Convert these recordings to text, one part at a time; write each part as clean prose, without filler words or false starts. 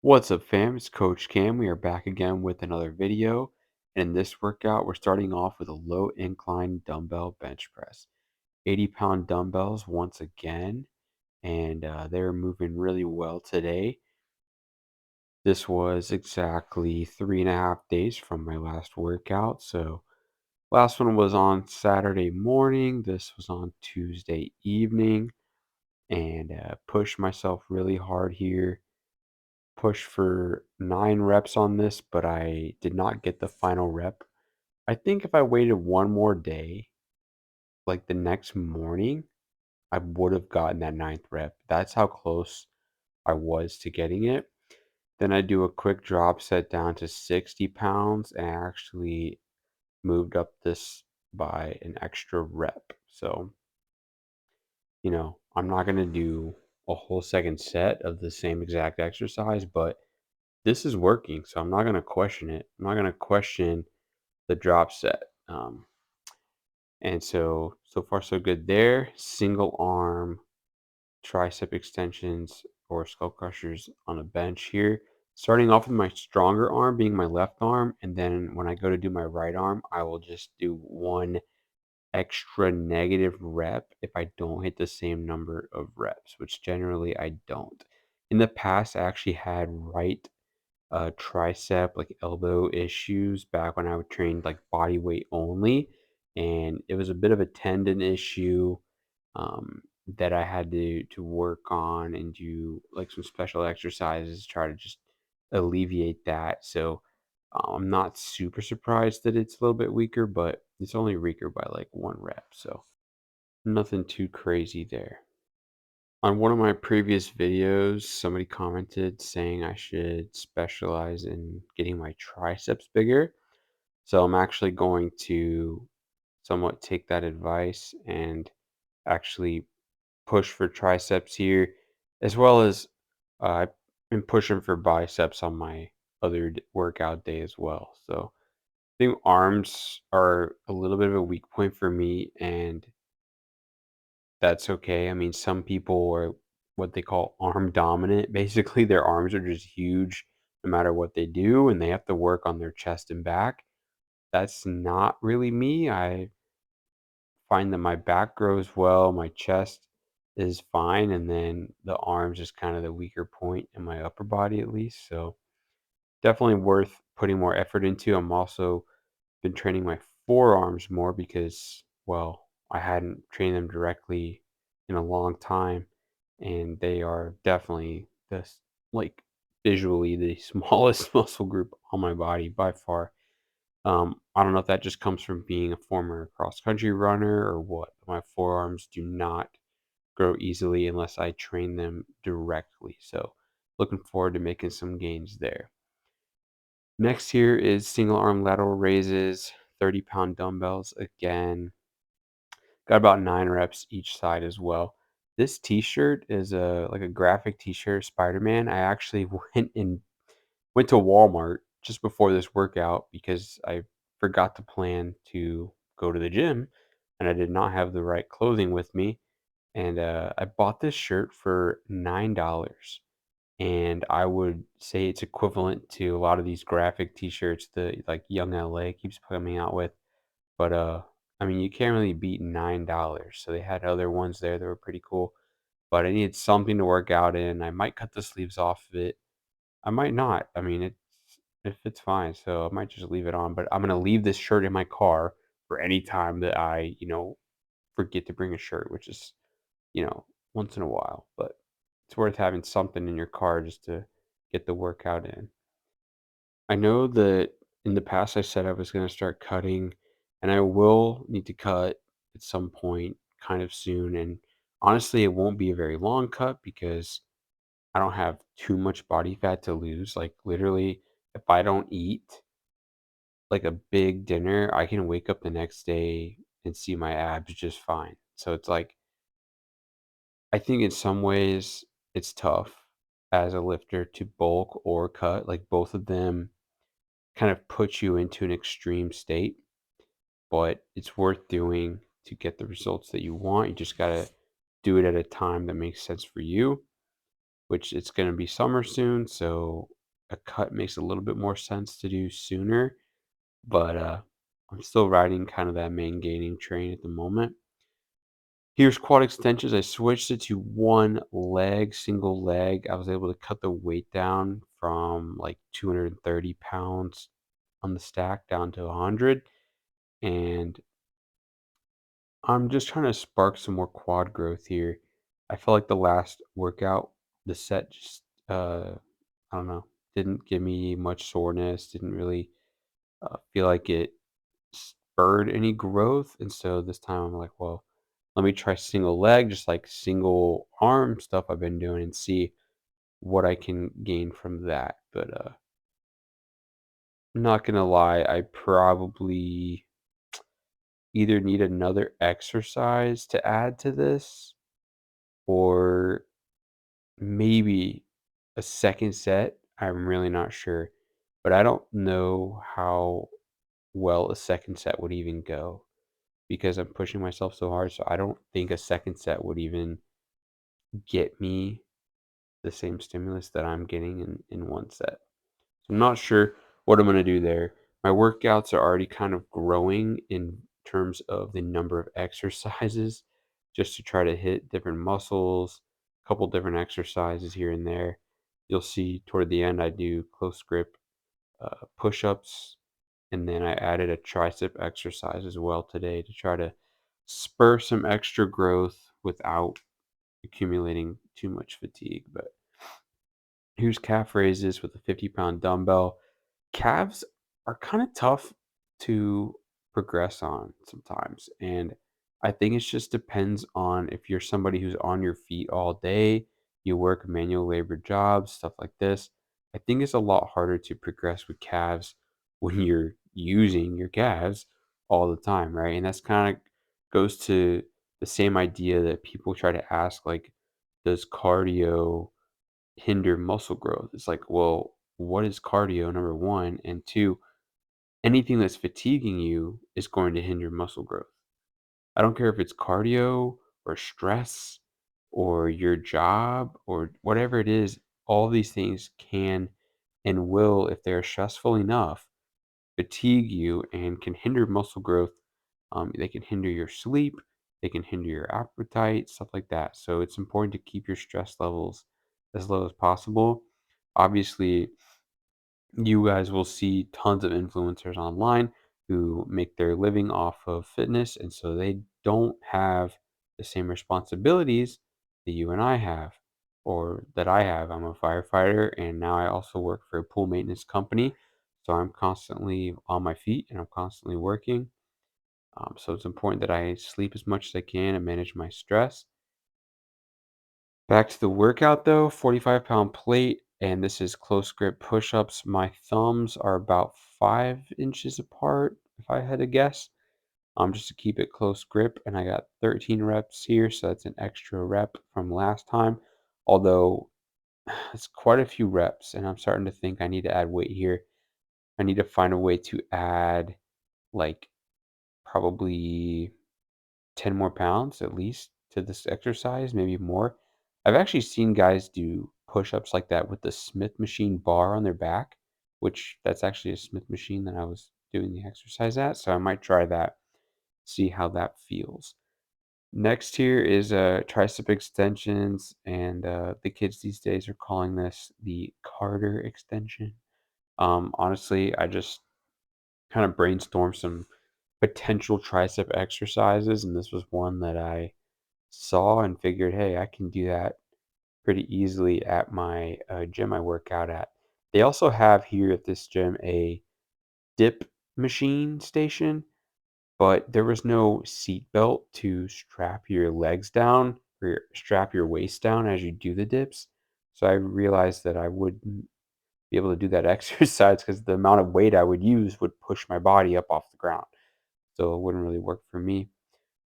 What's up, fam? It's Coach Cam. We are back again with another video. And in this workout, we're starting off with a low incline dumbbell bench press. 80-pound dumbbells once again, and they're moving really well today. This was exactly 3.5 days from my last workout. So, last one was on Saturday morning. This was on Tuesday evening, and pushed myself really hard here. Push for 9 reps on this, but I did not get the final rep. I think if I waited one more day, like the next morning, I would have gotten that ninth rep. That's how close I was to getting it. Then I do a quick drop set down to 60 pounds and I actually moved up this by an extra rep. So, I'm not going to do a whole second set of the same exact exercise, but this is working, so I'm not gonna question it. I'm not gonna question the drop set. And so far so good there. Single arm tricep extensions or skull crushers on a bench here. Starting off with my stronger arm being my left arm, and then when I go to do my right arm, I will just do one extra negative rep if I don't hit the same number of reps, which generally I don't. In the past, I actually had right tricep, like elbow issues back when I would train like body weight only. And it was a bit of a tendon issue that I had to work on and do like some special exercises to try to just alleviate that. So I'm not super surprised that it's a little bit weaker, but it's only weaker by like one rep. So nothing too crazy there. On one of my previous videos, somebody commented saying I should specialize in getting my triceps bigger. So I'm actually going to somewhat take that advice and actually push for triceps here, as well as I've been pushing for biceps on my other workout day as well. So I think arms are a little bit of a weak point for me, and that's okay. I mean, some people are what they call arm dominant. Basically, their arms are just huge no matter what they do, and they have to work on their chest and back. That's not really me. I find that my back grows well, my chest is fine, and then the arms is kind of the weaker point in my upper body, at least. So, definitely worth putting more effort into. I'm also been training my forearms more because, well, I hadn't trained them directly in a long time, and they are definitely like visually the smallest muscle group on my body by far. I don't know if that just comes from being a former cross country runner or what. My forearms do not grow easily unless I train them directly. So, looking forward to making some gains there. Next here is single arm lateral raises, 30-pound dumbbells. Again, got about 9 reps each side as well. This t-shirt is a graphic t-shirt, Spider-Man. I actually went to Walmart just before this workout because I forgot to plan to go to the gym and I did not have the right clothing with me. And I bought this shirt for $9. And I would say it's equivalent to a lot of these graphic t-shirts that like Young LA keeps coming out with. But I mean you can't really beat $9. So they had other ones there that were pretty cool. But I needed something to work out in. I might cut the sleeves off of it. I might not. I mean it fits fine. So I might just leave it on. But I'm gonna leave this shirt in my car for any time that I, forget to bring a shirt, which is, you know, once in a while. But it's worth having something in your car just to get the workout in. I know that in the past I said I was going to start cutting, and I will need to cut at some point kind of soon. And honestly, it won't be a very long cut because I don't have too much body fat to lose. Like, literally, if I don't eat like a big dinner, I can wake up the next day and see my abs just fine. So it's like, I think in some ways it's tough as a lifter to bulk or cut. Like, both of them kind of put you into an extreme state, but it's worth doing to get the results that you want. You just got to do it at a time that makes sense for you, which it's going to be summer soon. So a cut makes a little bit more sense to do sooner, but I'm still riding kind of that main gaining train at the moment. Here's quad extensions. I switched it to one leg, single leg. I was able to cut the weight down from like 230 pounds on the stack down to 100. And I'm just trying to spark some more quad growth here. I feel like the last workout, the set just, I don't know, didn't give me much soreness, didn't really feel like it spurred any growth. And so this time I'm like, well, let me try single leg, just like single arm stuff I've been doing and see what I can gain from that. But I'm not gonna lie, I probably either need another exercise to add to this or maybe a second set. I'm really not sure. But I don't know how well a second set would even go because I'm pushing myself so hard. So I don't think a second set would even get me the same stimulus that I'm getting in one set. So I'm not sure what I'm going to do there. My workouts are already kind of growing in terms of the number of exercises just to try to hit different muscles, a couple different exercises here and there. You'll see toward the end, I do close grip push ups, and then I added a tricep exercise as well today to try to spur some extra growth without accumulating too much fatigue. But here's calf raises with a 50-pound dumbbell. Calves are kind of tough to progress on sometimes. And I think it just depends on if you're somebody who's on your feet all day, you work manual labor jobs, stuff like this. I think it's a lot harder to progress with calves when you're using your calves all the time, right? And that's kind of goes to the same idea that people try to ask, like, does cardio hinder muscle growth? It's like, well, what is cardio, number one? And two, anything that's fatiguing you is going to hinder muscle growth. I don't care if it's cardio or stress or your job or whatever it is, all these things can and will, if they're stressful enough, fatigue you and can hinder muscle growth. They can hinder your sleep, they can hinder your appetite, stuff like that. So it's important to keep your stress levels as low as possible. Obviously, you guys will see tons of influencers online who make their living off of fitness, and so they don't have the same responsibilities that you and I have or that I have. I'm a firefighter, and now I also work for a pool maintenance company. So I'm constantly on my feet and I'm constantly working. So it's important that I sleep as much as I can and manage my stress. Back to the workout though, 45-pound plate, and this is close grip push-ups. My thumbs are about 5 inches apart, if I had to guess. Just to keep it close grip, and I got 13 reps here, so that's an extra rep from last time. Although it's quite a few reps, and I'm starting to think I need to add weight here. I need to find a way to add like probably 10 more pounds at least to this exercise, maybe more. I've actually seen guys do push-ups like that with the Smith machine bar on their back, which that's actually a Smith machine that I was doing the exercise at. So I might try that, see how that feels. Next here is tricep extensions, and the kids these days are calling this the Carter extension. Honestly, I just kind of brainstormed some potential tricep exercises, and this was one that I saw and figured, hey, I can do that pretty easily at my gym I work out at. They also have here at this gym a dip machine station, but there was no seat belt to strap your legs down or strap your waist down as you do the dips. So I realized that I wouldn't be able to do that exercise because the amount of weight I would use would push my body up off the ground. So it wouldn't really work for me.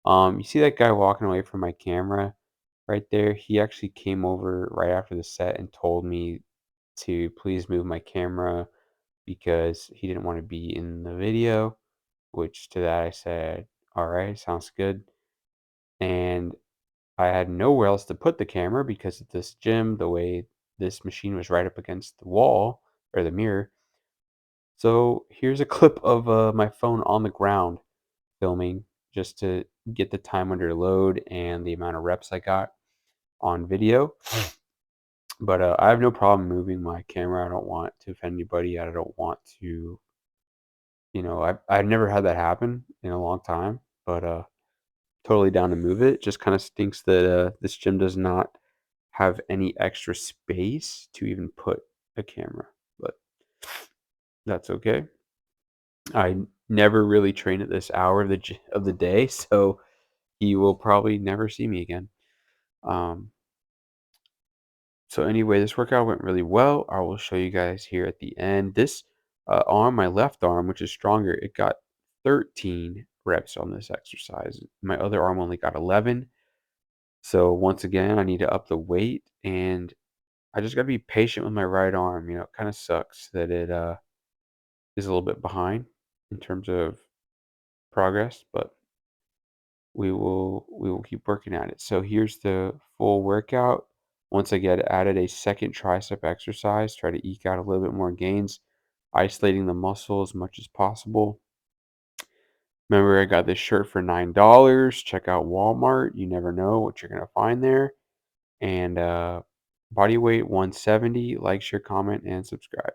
You see that guy walking away from my camera right there? He actually came over right after the set and told me to please move my camera because he didn't want to be in the video, which to that I said, all right, sounds good. And I had nowhere else to put the camera because at this gym, the way this machine was right up against the wall, or the mirror. So here's a clip of my phone on the ground filming just to get the time under load and the amount of reps I got on video. But I have no problem moving my camera. I don't want to offend anybody. I don't want to, I've never had that happen in a long time, but totally down to move it. Just kind of stinks that this gym does not have any extra space to even put a camera, but that's okay. I never really train at this hour of the day, so you will probably never see me again. Um, so anyway, this workout went really well. I will show you guys here at the end. This arm, my left arm, which is stronger, it got 13 reps on this exercise. My other arm only got 11. So once again, I need to up the weight, and I just got to be patient with my right arm. It kind of sucks that it is a little bit behind in terms of progress, but we will keep working at it. So here's the full workout. Once I get added a second tricep exercise, try to eke out a little bit more gains, isolating the muscle as much as possible. Remember, I got this shirt for $9. Check out Walmart. You never know what you're gonna find there. And body weight 170. Like, share, comment, and subscribe.